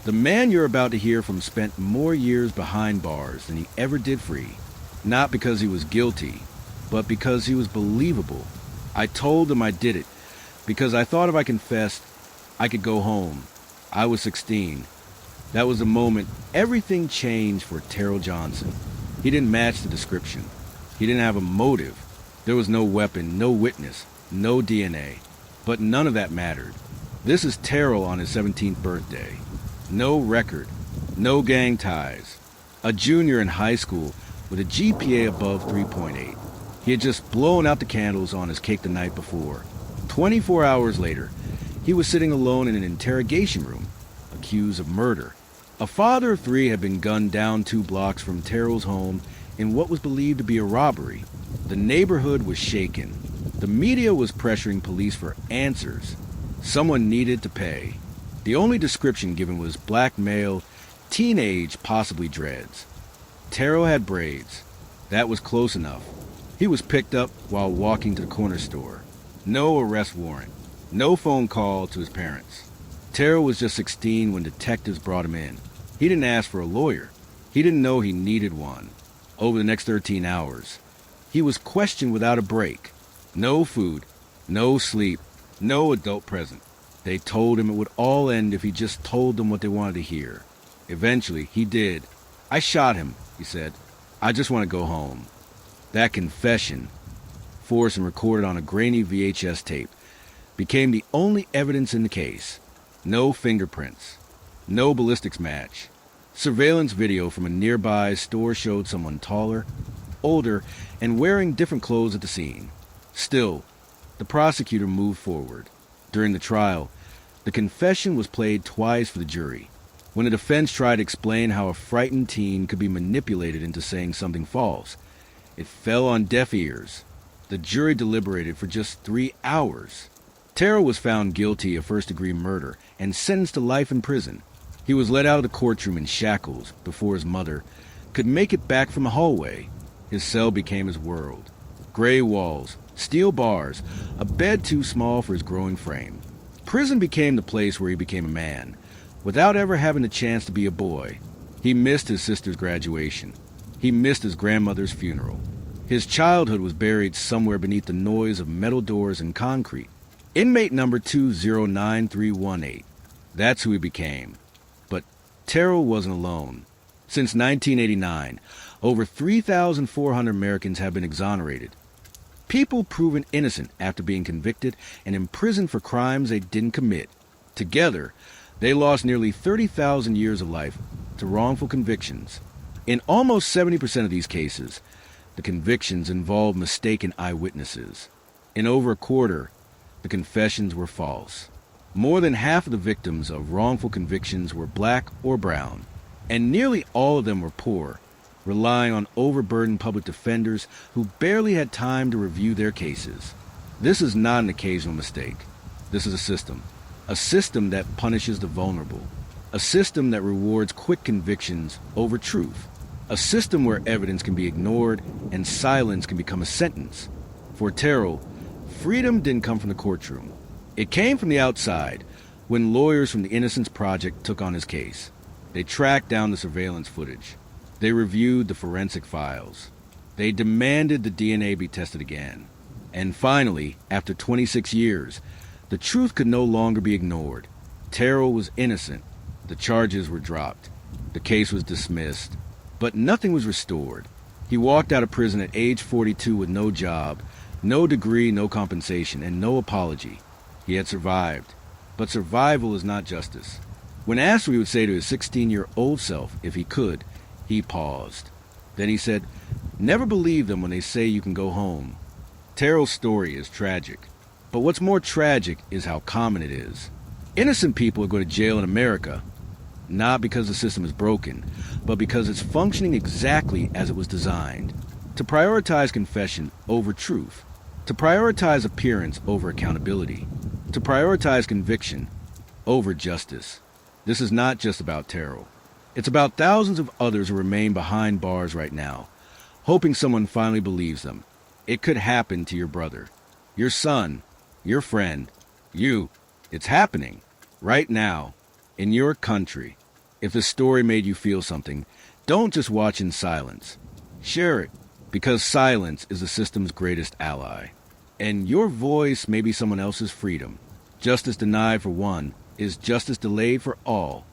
The man you're about to hear from spent more years behind bars than he ever did free. Not because he was guilty, but because he was believable. I told him I did it because I thought if I confessed, I could go home. I was 16. That was the moment everything changed for Terrell Johnson. He didn't match the description. He didn't have a motive. There was no weapon, no witness, no DNA. But none of that mattered. This is Terrell on his 17th birthday. No record, no gang ties. A junior in high school with a GPA above 3.8. He had just blown out the candles on his cake the night before. 24 hours later, he was sitting alone in an interrogation room, accused of murder. A father of 3 had been gunned down 2 blocks from Terrell's home in what was believed to be a robbery. The neighborhood was shaken. The media was pressuring police for answers. Someone needed to pay. The only description given was black male, teenage, possibly dreads. Terrell had braids. That was close enough. He was picked up while walking to the corner store. No arrest warrant. No phone call to his parents. Terrell was just 16 when detectives brought him in. He didn't ask for a lawyer. He didn't know he needed one. Over the next 13 hours, he was questioned without a break. No food, no sleep, no adult present. They told him it would all end if he just told them what they wanted to hear. Eventually, he did. "I shot him," he said. "I just want to go home." That confession, forced and recorded on a grainy VHS tape, became the only evidence in the case. No fingerprints. No ballistics match. Surveillance video from a nearby store showed someone taller, older, and wearing different clothes at the scene. Still, the prosecutor moved forward. During the trial, the confession was played twice for the jury. When the defense tried to explain how a frightened teen could be manipulated into saying something false, it fell on deaf ears. The jury deliberated for just 3 hours. Terrell was found guilty of first-degree murder and sentenced to life in prison. He was let out of the courtroom in shackles before his mother could make it back from the hallway. His cell became his world. Gray walls, steel bars, a bed too small for his growing frame. Prison became the place where he became a man, without ever having the chance to be a boy. He missed his sister's graduation. He missed his grandmother's funeral. His childhood was buried somewhere beneath the noise of metal doors and concrete. Inmate number 209318. That's who he became. But Terrell wasn't alone. Since 1989, over 3,400 Americans have been exonerated. People proven innocent after being convicted and imprisoned for crimes they didn't commit. Together, they lost nearly 30,000 years of life to wrongful convictions. In almost 70% of these cases, the convictions involved mistaken eyewitnesses. In over a quarter, the confessions were false. More than half of the victims of wrongful convictions were black or brown, and nearly all of them were poor, relying on overburdened public defenders who barely had time to review their cases. This is not an occasional mistake. This is a system that punishes the vulnerable, a system that rewards quick convictions over truth, a system where evidence can be ignored and silence can become a sentence. For Terrell, freedom didn't come from the courtroom. It came from the outside, when lawyers from the Innocence Project took on his case. They tracked down the surveillance footage. They reviewed the forensic files. They demanded the DNA be tested again. And finally, after 26 years, the truth could no longer be ignored. Terrell was innocent. The charges were dropped. The case was dismissed. But nothing was restored. He walked out of prison at age 42 with no job, no degree, no compensation, and no apology. He had survived. But survival is not justice. When asked what he would say to his 16-year-old self if he could, he paused. Then he said, "Never believe them when they say you can go home." Terrell's story is tragic. But what's more tragic is how common it is. Innocent people go to jail in America, not because the system is broken, but because it's functioning exactly as it was designed. To prioritize confession over truth. To prioritize appearance over accountability. To prioritize conviction over justice. This is not just about Terrell. It's about thousands of others who remain behind bars right now, hoping someone finally believes them. It could happen to your brother, your son, your friend, you. It's happening right now in your country. If the story made you feel something, don't just watch in silence. Share it, because silence is the system's greatest ally. And your voice may be someone else's freedom. Justice denied for one is justice delayed for all.